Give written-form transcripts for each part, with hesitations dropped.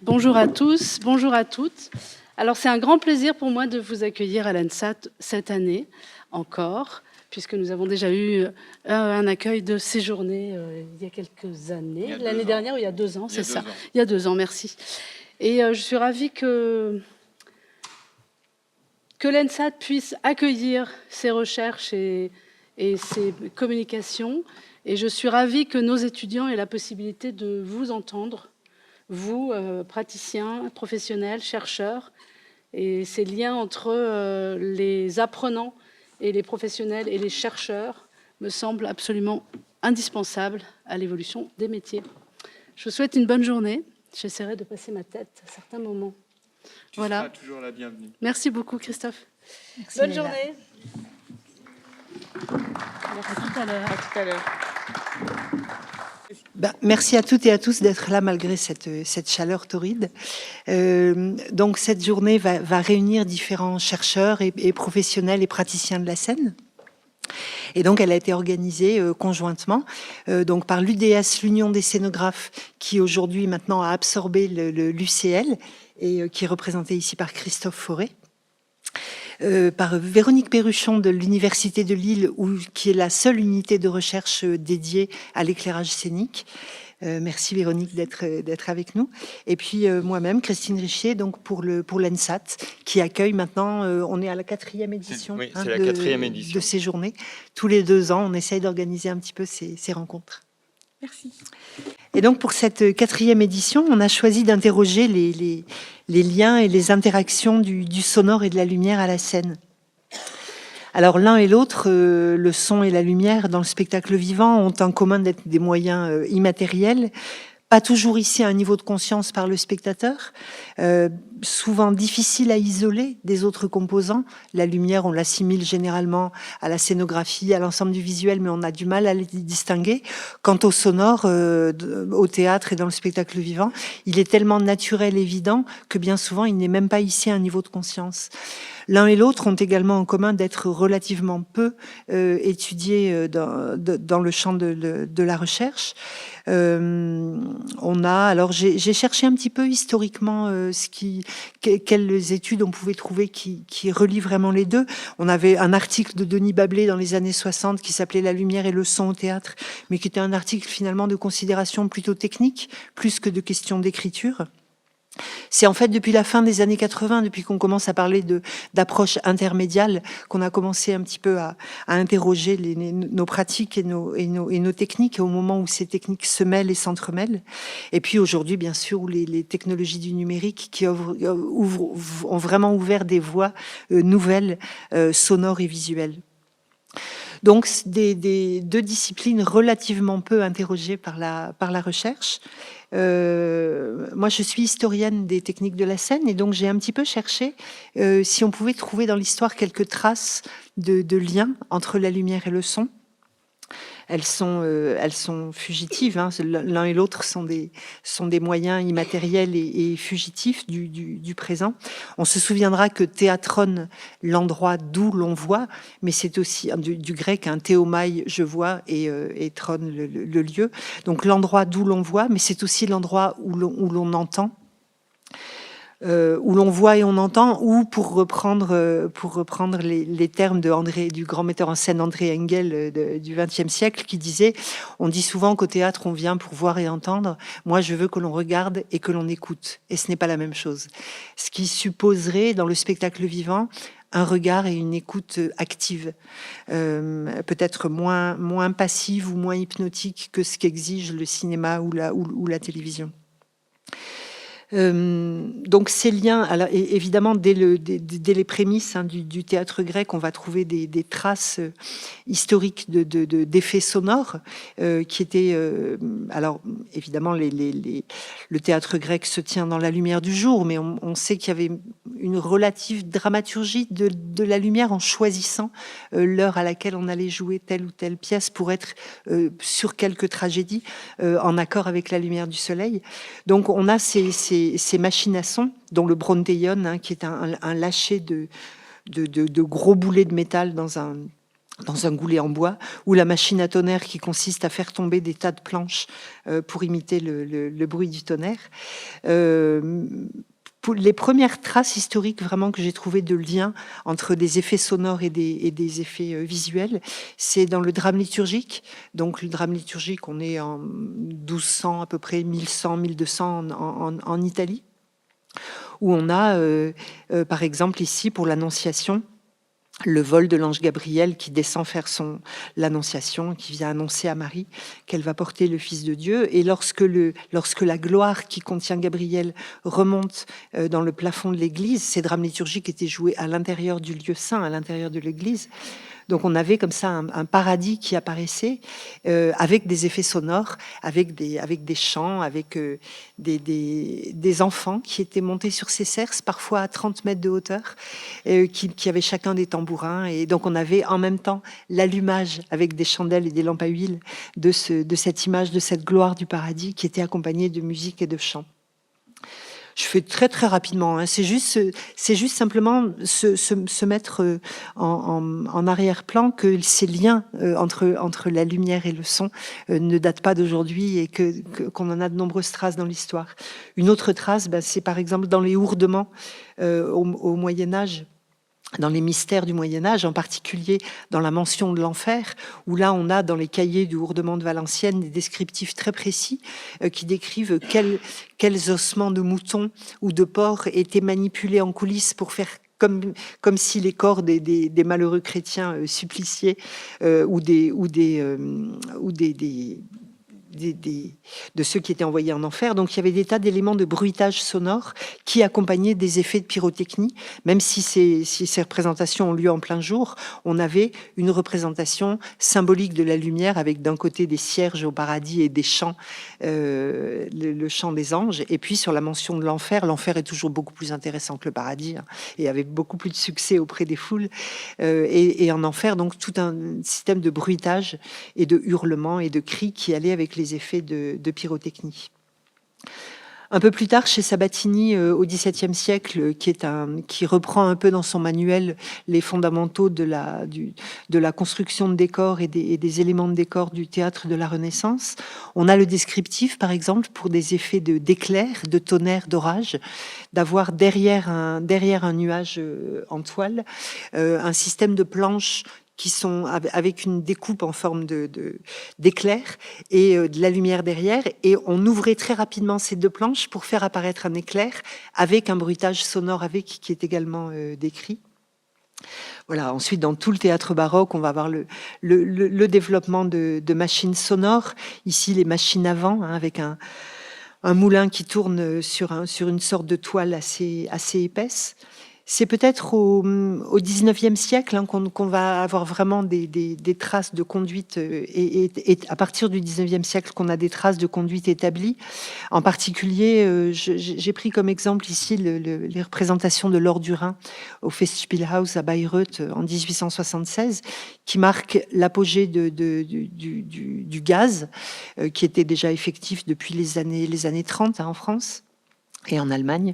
Bonjour à tous, bonjour à toutes. Alors c'est un grand plaisir pour moi de vous accueillir à l'ANSAT cette année encore, puisque nous avons déjà eu un accueil de séjournées il y a quelques années, l'année dernière ou il y a 2 ans, c'est ça. Il y a 2 ans, merci. Et je suis ravie que l'ANSAT puisse accueillir ces recherches et ces communications. Et je suis ravie que nos étudiants aient la possibilité de vous entendre, vous, praticiens, professionnels, chercheurs, et ces liens entre les apprenants et les professionnels et les chercheurs me semblent absolument indispensables à l'évolution des métiers. Je vous souhaite une bonne journée. J'essaierai de passer ma tête à certains moments. Tu seras toujours la bienvenue. Merci beaucoup, Christophe. Merci, bonne Léla. journée. À tout à l'heure. À tout à l'heure. Merci à toutes et à tous d'être là malgré cette chaleur torride. Donc cette journée va réunir différents chercheurs et professionnels et praticiens de la Seine. Et donc elle a été organisée conjointement donc par l'UDS, l'Union des scénographes, qui aujourd'hui maintenant a absorbé l'UCL et qui est représenté ici par Christophe Fauré. Par Véronique Perruchon de l'Université de Lille, qui est la seule unité de recherche dédiée à l'éclairage scénique. Merci Véronique d'être avec nous. Et puis moi-même, Christine Richier, donc pour l'ANSAT, qui accueille maintenant, on est à la 4e édition, oui, c'est la 4e édition de ces journées. Tous les 2 ans, on essaye d'organiser un petit peu ces rencontres. Merci. Et donc pour cette 4e édition, on a choisi d'interroger les liens et les interactions du sonore et de la lumière à la scène. Alors l'un et l'autre, le son et la lumière dans le spectacle vivant ont en commun d'être des moyens immatériels, pas toujours ici à un niveau de conscience par le spectateur, souvent difficile à isoler des autres composants. La lumière, on l'assimile généralement à la scénographie, à l'ensemble du visuel, mais on a du mal à les distinguer. Quant au sonore, au théâtre et dans le spectacle vivant, il est tellement naturel, évident, que bien souvent, il n'est même pas ici à un niveau de conscience. L'un et l'autre ont également en commun d'être relativement peu étudiés dans le champ de la recherche. Alors j'ai cherché un petit peu historiquement quelles études on pouvait trouver qui relient vraiment les deux. On avait un article de Denis Bablé dans les années 60 qui s'appelait La lumière et le son au théâtre, mais qui était un article finalement de considération plutôt technique, plus que de questions d'écriture. C'est en fait depuis la fin des années 80, depuis qu'on commence à parler d'approche intermédiale, qu'on a commencé un petit peu à interroger nos pratiques et nos techniques, au moment où ces techniques se mêlent et s'entremêlent. Et puis aujourd'hui, bien sûr, où les technologies du numérique qui ont vraiment ouvert des voies nouvelles, sonores et visuelles. Donc, des 2 disciplines relativement peu interrogées par la recherche. Moi, je suis historienne des techniques de la scène et donc j'ai un petit peu cherché si on pouvait trouver dans l'histoire quelques traces de liens entre la lumière et le son. Elles sont fugitives, hein. L'un et l'autre sont des moyens immatériels et fugitifs du présent. On se souviendra que théatron, l'endroit d'où l'on voit, mais c'est aussi du grec, théomai, je vois, et tron, le lieu. Donc l'endroit d'où l'on voit, mais c'est aussi l'endroit où l'on entend. Où l'on voit et on entend, ou pour reprendre les termes du grand metteur en scène André Engel du XXe siècle, qui disait « On dit souvent qu'au théâtre, on vient pour voir et entendre. Moi, je veux que l'on regarde et que l'on écoute. » Et ce n'est pas la même chose. Ce qui supposerait, dans le spectacle vivant, un regard et une écoute active, peut-être moins passive ou moins hypnotique que ce qu'exige le cinéma ou la télévision. Donc ces liens, alors, évidemment dès les prémices du théâtre grec, on va trouver des traces historiques d'effets sonores qui étaient alors évidemment le théâtre grec se tient dans la lumière du jour, mais on sait qu'il y avait une relative dramaturgie de la lumière en choisissant l'heure à laquelle on allait jouer telle ou telle pièce pour être sur quelques tragédies en accord avec la lumière du soleil. Donc on a ces machines à son, dont le Bronteion, qui est un lâcher de gros boulets de métal dans dans un goulet en bois, ou la machine à tonnerre qui consiste à faire tomber des tas de planches pour imiter le bruit du tonnerre. Pour les premières traces historiques vraiment que j'ai trouvées de lien entre des effets sonores et des effets visuels, c'est dans le drame liturgique. Donc le drame liturgique, on est en 1200 à peu près, 1100, 1200 en Italie, où on a par exemple ici pour l'Annonciation, le vol de l'ange Gabriel qui descend faire l'annonciation, qui vient annoncer à Marie qu'elle va porter le Fils de Dieu. Et lorsque la gloire qui contient Gabriel remonte dans le plafond de l'église, ces drames liturgiques étaient joués à l'intérieur du lieu saint, à l'intérieur de l'église. Donc on avait comme ça un paradis qui apparaissait avec des effets sonores, avec des chants, avec des enfants qui étaient montés sur ces cerces, parfois à 30 mètres de hauteur, qui avaient chacun des tambourins. Et donc on avait en même temps l'allumage avec des chandelles et des lampes à huile de cette image, de cette gloire du paradis qui était accompagnée de musique et de chants. Je fais très très rapidement. Hein. C'est juste simplement se mettre en arrière-plan que ces liens entre la lumière et le son ne datent pas d'aujourd'hui et qu'on en a de nombreuses traces dans l'histoire. Une autre trace, c'est par exemple dans les ourdements au Moyen Âge. Dans les mystères du Moyen-Âge, en particulier dans la mention de l'enfer, où là on a dans les cahiers du Ourdement de Valenciennes des descriptifs très précis qui décrivent quels ossements de moutons ou de porcs étaient manipulés en coulisses pour faire comme si les corps des malheureux chrétiens suppliciés ou de ceux qui étaient envoyés en enfer. Donc il y avait des tas d'éléments de bruitage sonore qui accompagnaient des effets de pyrotechnie. Même si ces représentations ont lieu en plein jour, on avait une représentation symbolique de la lumière avec d'un côté des cierges au paradis et des chants, le chant des anges. Et puis sur la mention de l'enfer, l'enfer est toujours beaucoup plus intéressant que le paradis, hein, et avec beaucoup plus de succès auprès des foules. Et en enfer, donc tout un système de bruitage et de hurlements et de cris qui allaient avec les effets de pyrotechnie. Un peu plus tard, chez Sabatini, au XVIIe siècle, qui reprend un peu dans son manuel les fondamentaux de la construction de décors et des éléments de décor du théâtre de la Renaissance, on a le descriptif, par exemple, pour des effets d'éclair, de tonnerre, d'orage, d'avoir derrière un nuage en toile, un système de planches qui sont avec une découpe en forme d'éclair et de la lumière derrière. Et on ouvrait très rapidement ces deux planches pour faire apparaître un éclair avec un bruitage sonore qui est également décrit. Voilà. Ensuite, dans tout le théâtre baroque, on va avoir le développement de machines sonores. Ici, les machines à vent, hein, avec un moulin qui tourne sur une sorte de toile assez épaisse. C'est peut-être au XIXe siècle, hein, qu'on va avoir vraiment des traces de conduite, et à partir du XIXe siècle qu'on a des traces de conduite établies. En particulier, j'ai pris comme exemple ici les représentations de l'Or du Rhin au Festspielhaus à Bayreuth en 1876, qui marquent l'apogée du gaz, qui était déjà effectif depuis les années 30, hein, en France et en Allemagne,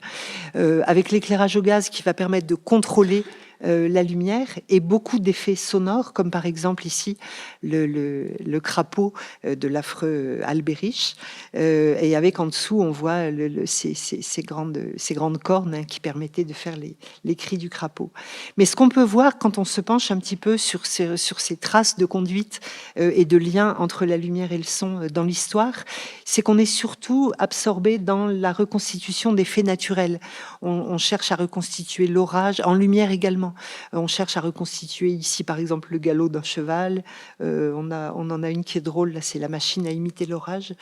avec l'éclairage au gaz qui va permettre de contrôler la lumière et beaucoup d'effets sonores, comme par exemple ici le crapaud de l'affreux Albérich, et avec en dessous on voit ces grandes cornes, hein, qui permettaient de faire les cris du crapaud. Mais ce qu'on peut voir quand on se penche un petit peu sur ces traces de conduite et de lien entre la lumière et le son dans l'histoire, c'est qu'on est surtout absorbé dans la reconstitution des faits naturels. On cherche à reconstituer l'orage, en lumière également. On cherche à reconstituer ici, par exemple, le galop d'un cheval. On en a une qui est drôle, là, c'est la machine à imiter l'orage.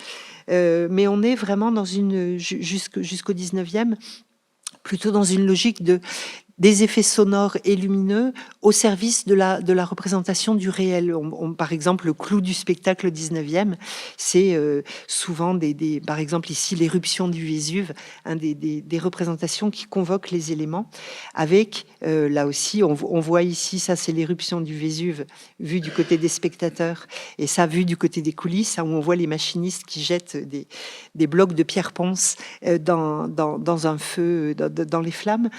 Mais on est vraiment jusqu'au 19e, plutôt dans une logique des effets sonores et lumineux au service de la représentation du réel. Par exemple, le clou du spectacle 19e, c'est souvent par exemple ici l'éruption du Vésuve, des représentations qui convoquent les éléments. Avec là aussi, on voit ici, ça c'est l'éruption du Vésuve vue du côté des spectateurs, et ça vue du côté des coulisses, hein, où on voit les machinistes qui jettent des blocs de pierre ponce dans un feu, dans les flammes,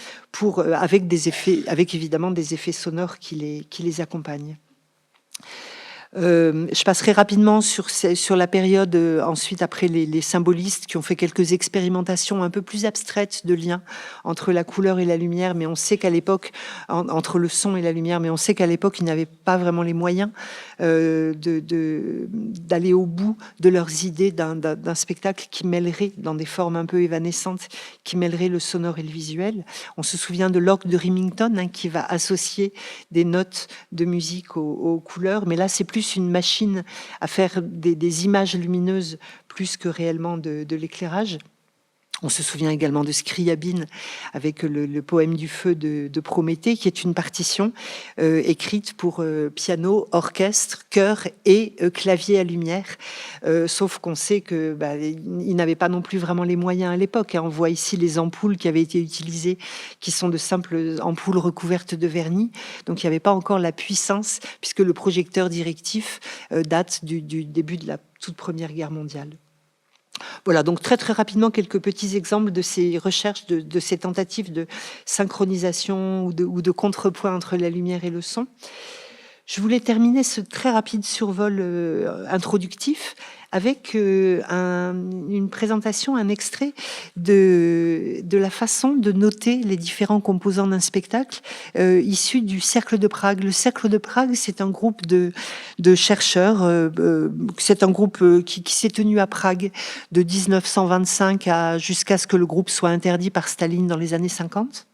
avec évidemment des effets sonores qui les accompagnent. Je passerai rapidement sur la période ensuite après les symbolistes qui ont fait quelques expérimentations un peu plus abstraites de lien entre la couleur et la lumière, mais on sait qu'à l'époque, entre le son et la lumière, mais on sait qu'à l'époque, ils n'avaient pas vraiment les moyens d'aller au bout de leurs idées d'un spectacle qui mêlerait, dans des formes un peu évanescentes, qui mêlerait le sonore et le visuel. On se souvient de l'orgue de Remington, hein, qui va associer des notes de musique aux couleurs, mais là, c'est plus une machine à faire des images lumineuses plus que réellement de l'éclairage. On se souvient également de Scriabine avec le poème du feu de Prométhée, qui est une partition écrite pour piano, orchestre, chœur et clavier à lumière. Sauf qu'on sait que ils n'avaient pas non plus vraiment les moyens à l'époque. On voit ici les ampoules qui avaient été utilisées, qui sont de simples ampoules recouvertes de vernis. Donc il n'y avait pas encore la puissance, puisque le projecteur directif date du début de la toute Première Guerre mondiale. Voilà, donc très rapidement, quelques petits exemples de ces recherches, de ces tentatives de synchronisation ou de contrepoint entre la lumière et le son. Je voulais terminer ce très rapide survol introductif avec une présentation, un extrait de la façon de noter les différents composants d'un spectacle issu du Cercle de Prague. Le Cercle de Prague, c'est un groupe de chercheurs, c'est un groupe qui s'est tenu à Prague de 1925 jusqu'à ce que le groupe soit interdit par Staline dans les années 50.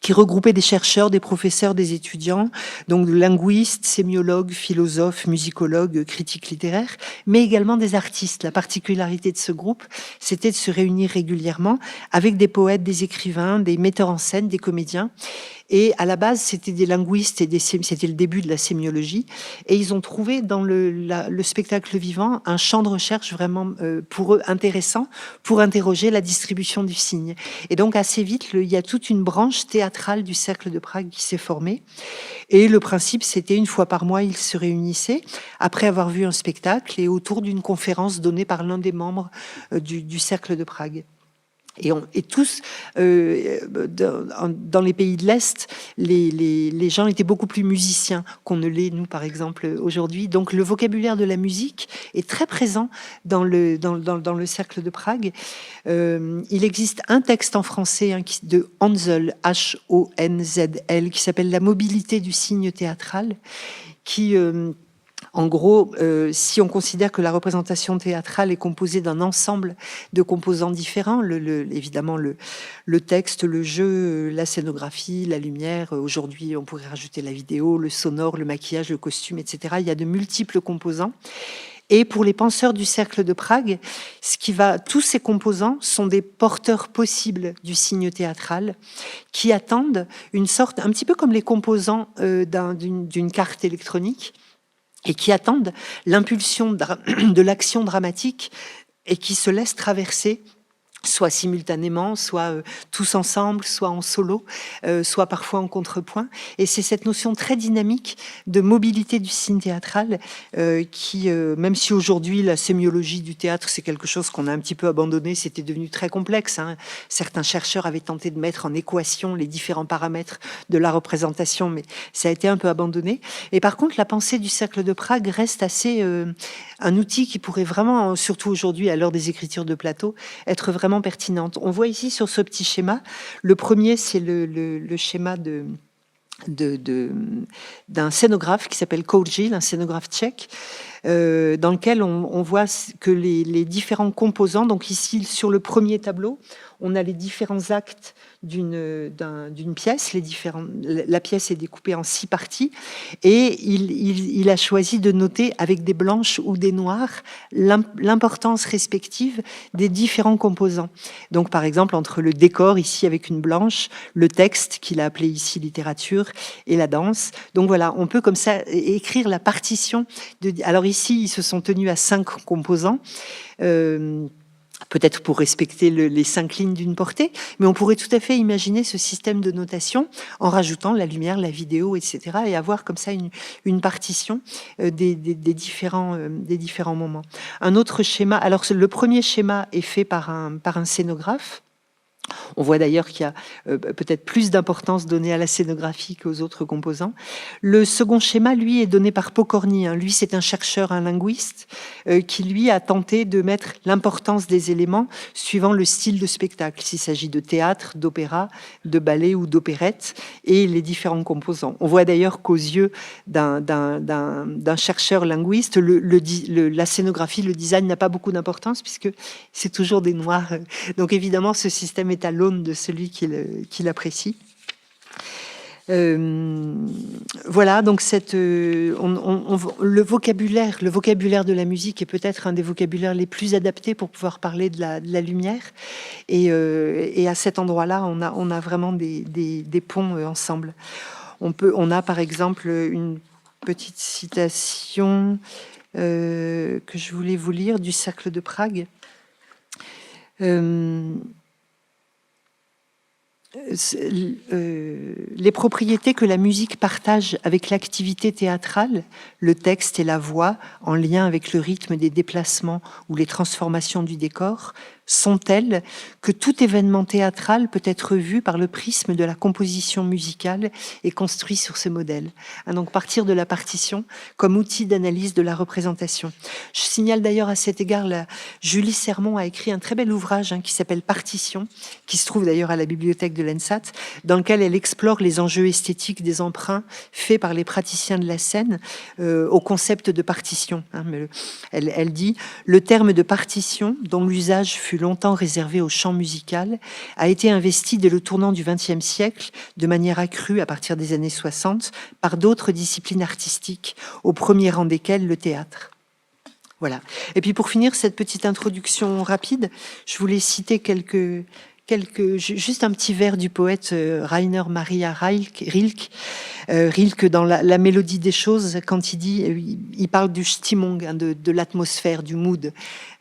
Qui regroupait des chercheurs, des professeurs, des étudiants, donc linguistes, sémiologues, philosophes, musicologues, critiques littéraires, mais également des artistes. La particularité de ce groupe, c'était de se réunir régulièrement avec des poètes, des écrivains, des metteurs en scène, des comédiens. Et à la base, c'était des linguistes et c'était le début de la sémiologie. Et ils ont trouvé dans le spectacle vivant un champ de recherche vraiment pour eux intéressant pour interroger la distribution du signe. Et donc assez vite, il y a toute une branche théâtrale du Cercle de Prague qui s'est formée. Et le principe, c'était une fois par mois, ils se réunissaient après avoir vu un spectacle et autour d'une conférence donnée par l'un des membres du Cercle de Prague. Et tous, dans les pays de l'Est, les gens étaient beaucoup plus musiciens qu'on ne l'est, nous, par exemple, aujourd'hui. Donc, le vocabulaire de la musique est très présent dans le Cercle de Prague. Il existe un texte en français de Honzel, H-O-N-Z-L, qui s'appelle « La mobilité du signe théâtral », qui... En gros, si on considère que la représentation théâtrale est composée d'un ensemble de composants différents, évidemment le texte, le jeu, la scénographie, la lumière, aujourd'hui on pourrait rajouter la vidéo, le sonore, le maquillage, le costume, etc. Il y a de multiples composants. Et pour les penseurs du Cercle de Prague, tous ces composants sont des porteurs possibles du signe théâtral qui attendent une sorte, un petit peu comme les composants d'une carte électronique, et qui attendent l'impulsion de l'action dramatique et qui se laissent traverser soit simultanément, soit tous ensemble, soit en solo, soit parfois en contrepoint. Et c'est cette notion très dynamique de mobilité du signe théâtral qui, même si aujourd'hui la sémiologie du théâtre, c'est quelque chose qu'on a un petit peu abandonné, c'était devenu très complexe. Certains chercheurs avaient tenté de mettre en équation les différents paramètres de la représentation, mais ça a été un peu abandonné. Et par contre, la pensée du Cercle de Prague reste assez un outil qui pourrait vraiment, surtout aujourd'hui à l'heure des écritures de plateau, être vraiment pertinente. On voit ici sur ce petit schéma, le premier c'est le schéma d'un scénographe qui s'appelle Kourgil, un scénographe tchèque, dans lequel on voit que les différents composants, donc ici sur le premier tableau, on a les différents actes d'une pièce. La pièce est découpée en 6 parties et il a choisi de noter avec des blanches ou des noires l'importance respective des différents composants. Donc par exemple entre le décor ici avec une blanche, le texte qu'il a appelé ici littérature et la danse. Donc voilà, on peut comme ça écrire la partition. Alors ici ils se sont tenus à 5 composants. Peut-être pour respecter les 5 lignes d'une portée, mais on pourrait tout à fait imaginer ce système de notation en rajoutant la lumière, la vidéo, etc. et avoir comme ça une partition des différents moments. Un autre schéma, alors le premier schéma est fait par un scénographe. On voit d'ailleurs qu'il y a peut-être plus d'importance donnée à la scénographie qu'aux autres composants. Le second schéma, lui, est donné par Pokorny. Lui, c'est un chercheur, un linguiste, qui, lui, a tenté de mettre l'importance des éléments suivant le style de spectacle, s'il s'agit de théâtre, d'opéra, de ballet ou d'opérette, et les différents composants. On voit d'ailleurs qu'aux yeux d'un chercheur linguiste, la scénographie, le design n'a pas beaucoup d'importance, puisque c'est toujours des noirs. Donc évidemment, ce système est à l'aune de celui qui l'apprécie. Voilà, donc le vocabulaire de la musique est peut-être un des vocabulaires les plus adaptés pour pouvoir parler de la lumière. Et à cet endroit-là, on a vraiment des ponts ensemble. On a par exemple une petite citation que je voulais vous lire du Cercle de Prague. Les propriétés que la musique partage avec l'activité théâtrale, le texte et la voix, en lien avec le rythme des déplacements ou les transformations du décor, sont telles que tout événement théâtral peut être vu par le prisme de la composition musicale et construit sur ce modèle. Donc partir de la partition comme outil d'analyse de la représentation. Je signale d'ailleurs à cet égard, Julie Sermon a écrit un très bel ouvrage qui s'appelle Partition, qui se trouve d'ailleurs à la bibliothèque de l'ENSAT, dans lequel elle explore les enjeux esthétiques des emprunts faits par les praticiens de la scène au concept de partition. Elle dit « Le terme de partition, dont l'usage fut longtemps réservé au chant musical, a été investi dès le tournant du XXe siècle, de manière accrue à partir des années 60, par d'autres disciplines artistiques, au premier rang desquelles le théâtre. » Voilà. Et puis pour finir cette petite introduction rapide, je voulais citer juste un petit vers du poète Rainer Maria Rilke, dans la mélodie des choses, quand il parle du Stimmung, de l'atmosphère, du mood,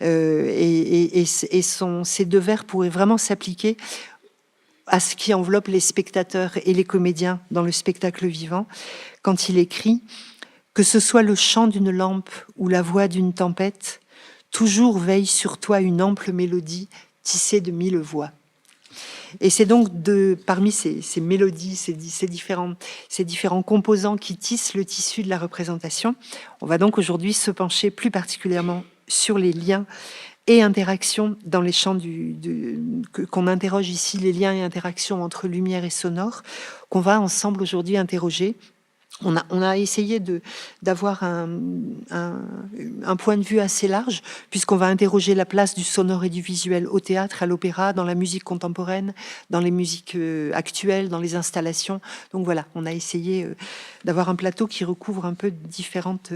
ces deux vers pourraient vraiment s'appliquer à ce qui enveloppe les spectateurs et les comédiens dans le spectacle vivant, quand il écrit « Que ce soit le chant d'une lampe ou la voix d'une tempête, toujours veille sur toi une ample mélodie tissée de 1000 voix. » Et c'est donc parmi ces mélodies, ces différents composants qui tissent le tissu de la représentation, on va donc aujourd'hui se pencher plus particulièrement sur les liens et interactions dans les champs qu'on interroge ici, les liens et interactions entre lumière et sonore, qu'on va ensemble aujourd'hui interroger. On a essayé d'avoir un point de vue assez large, puisqu'on va interroger la place du sonore et du visuel au théâtre, à l'opéra, dans la musique contemporaine, dans les musiques actuelles, dans les installations. Donc voilà, on a essayé d'avoir un plateau qui recouvre un peu différentes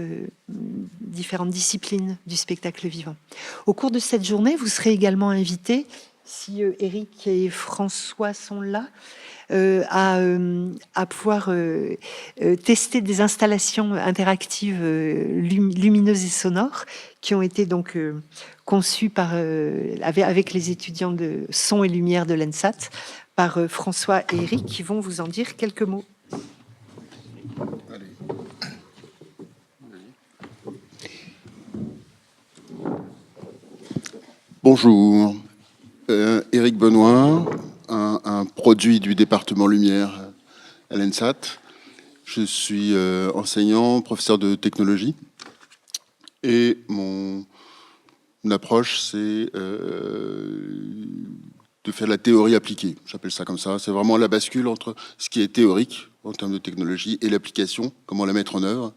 disciplines du spectacle vivant. Au cours de cette journée, vous serez également invités, si Eric et François sont là, à pouvoir tester des installations interactives lumineuses et sonores qui ont été donc conçues avec les étudiants de son et lumière de l'ENSAT par François et Eric qui vont vous en dire quelques mots. Allez. Bonjour, Éric Benoît, un produit du département Lumière à l'ENSAT. Je suis enseignant, professeur de technologie, et mon approche, c'est de faire de la théorie appliquée. J'appelle ça comme ça. C'est vraiment la bascule entre ce qui est théorique en termes de technologie et l'application, comment la mettre en œuvre,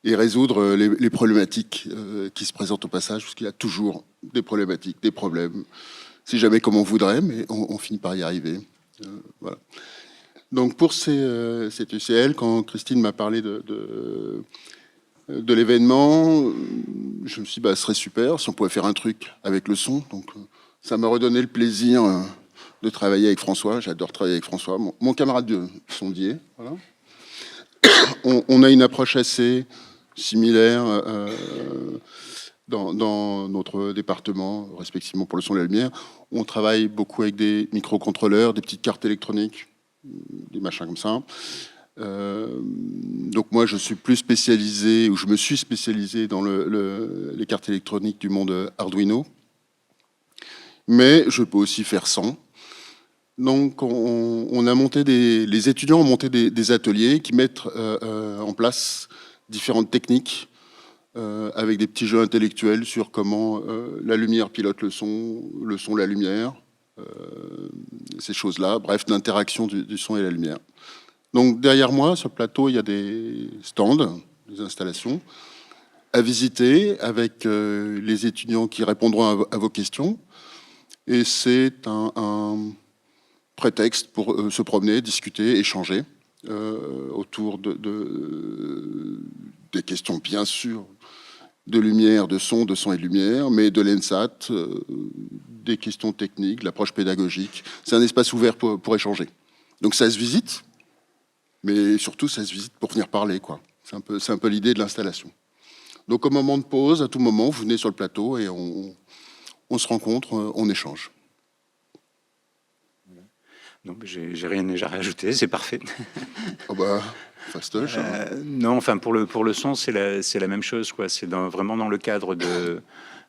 et résoudre les problématiques qui se présentent au passage, parce qu'il y a toujours des problématiques, des problèmes. C'est jamais comme on voudrait, mais on finit par y arriver. Voilà. Donc pour cette UCL, quand Christine m'a parlé de l'événement, je me suis dit, ce serait super si on pouvait faire un truc avec le son. Donc ça m'a redonné le plaisir de travailler avec François. J'adore travailler avec François, mon camarade de sondier. Voilà. On a une approche assez similaire dans notre département, respectivement pour le son et la lumière. On travaille beaucoup avec des microcontrôleurs, des petites cartes électroniques, des machins comme ça. Donc moi, je suis plus spécialisé, ou je me suis spécialisé dans les cartes électroniques du monde Arduino. Mais je peux aussi faire sans. Donc, on a monté les étudiants ont monté des ateliers qui mettent en place différentes techniques avec des petits jeux intellectuels sur comment la lumière pilote le son, la lumière, ces choses-là, bref, l'interaction du son et la lumière. Donc, derrière moi, sur le plateau, il y a des stands, des installations à visiter avec les étudiants qui répondront à vos questions. Et c'est un prétexte pour se promener, discuter, échanger autour des questions, bien sûr, de lumière, de son et de lumière, mais de l'ENSAT, des questions techniques, de l'approche pédagogique. C'est un espace ouvert pour échanger. Donc ça se visite, mais surtout ça se visite pour venir parler, quoi. C'est un peu l'idée de l'installation. Donc au moment de pause, à tout moment, vous venez sur le plateau et on se rencontre, on échange. Non, j'ai rien déjà rajouté, c'est parfait. Oh bah, fastoche. Non, enfin pour le son, c'est la même chose, quoi. C'est vraiment dans le cadre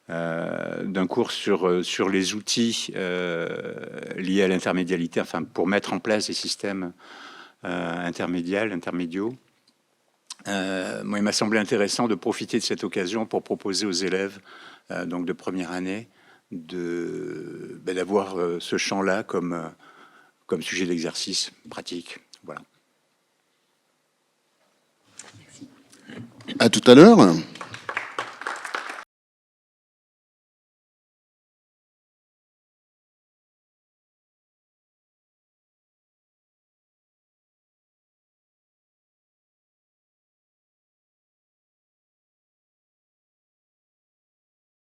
d'un cours sur les outils liés à l'intermédialité, enfin pour mettre en place des systèmes intermédiaux. Moi, il m'a semblé intéressant de profiter de cette occasion pour proposer aux élèves donc de première année d'avoir ce champ-là comme sujet d'exercice pratique. Voilà. À tout à l'heure.